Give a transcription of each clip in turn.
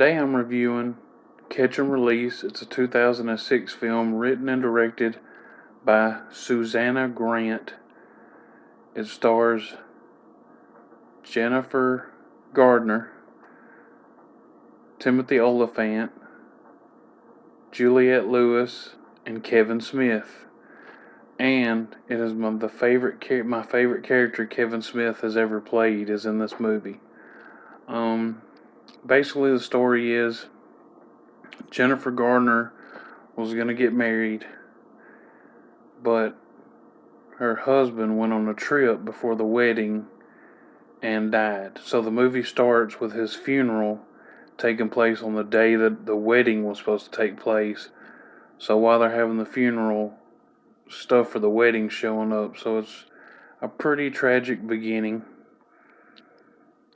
Today I'm reviewing Catch and Release. It's a 2006 film written and directed by Susanna Grant. It stars Jennifer Gardner, Timothy Olyphant, Juliette Lewis, and Kevin Smith. And it is my favorite character Kevin Smith has ever played is in this movie. Basically the story is Jennifer Gardner was going to get married, but her husband went on a trip before the wedding and died. So the movie starts with his funeral taking place on the day that the wedding was supposed to take place. So while they're having the funeral, stuff for the wedding showing up. So it's a pretty tragic beginning.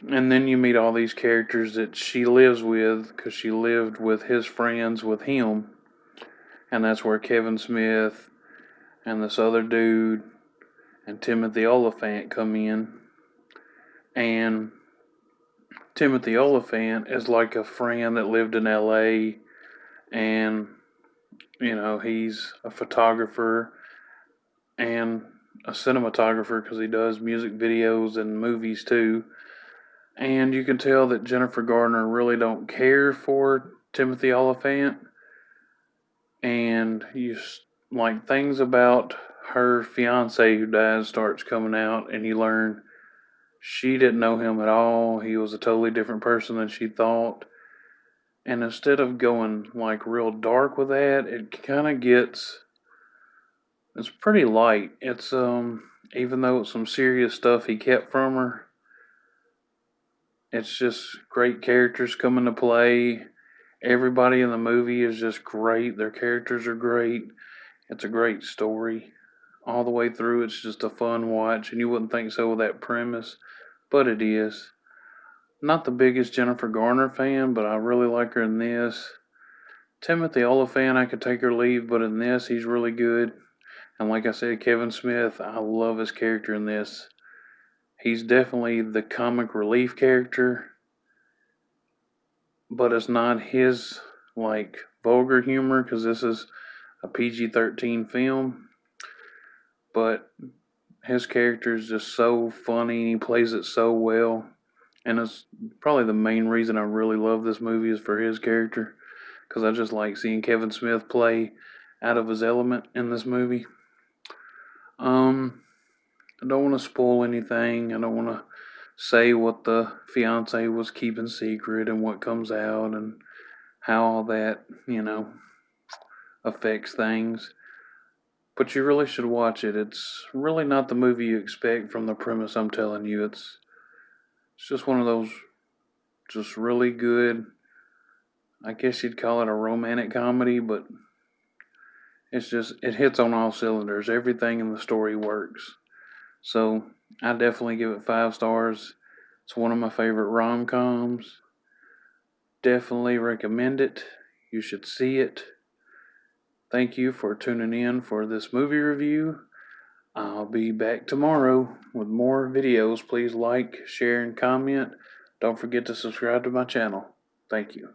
And then you meet all these characters that she lives with, because she lived with his friends with him. And that's where Kevin Smith and this other dude and Timothy Olyphant come in. And Timothy Olyphant is like a friend that lived in LA, and he's a photographer and a cinematographer because he does music videos and movies too. And you can tell that Jennifer Gardner really don't care for Timothy Olyphant, and things about her fiance who dies starts coming out, and you learn she didn't know him at all. He was a totally different person than she thought. And instead of going real dark with that, it kind of it's pretty light. It's even though it's some serious stuff he kept from her, it's just great characters come into play. Everybody in the movie is just great. Their characters are great. It's a great story. All the way through, it's just a fun watch, and you wouldn't think so with that premise, but it is. Not the biggest Jennifer Garner fan, but I really like her in this. Timothy Olyphant, I could take or leave, but in this, he's really good. And like I said, Kevin Smith, I love his character in this. He's definitely the comic relief character, but it's not his, vulgar humor, because this is a PG-13 film. But his character is just so funny, and he plays it so well. And it's probably the main reason I really love this movie is for his character, because I just like seeing Kevin Smith play out of his element in this movie. I don't want to spoil anything. I don't want to say what the fiance was keeping secret and what comes out and how all that, affects things. But you really should watch it. It's really not the movie you expect from the premise I'm telling you. It's just one of those just really good, I guess you'd call it a romantic comedy, but it hits on all cylinders. Everything in the story works. So I definitely give it 5 stars. It's one of my favorite rom-coms. Definitely recommend it. You should see it. Thank you for tuning in for this movie review. I'll be back tomorrow with more videos. Please like, share, and comment. Don't forget to subscribe to my channel. Thank you.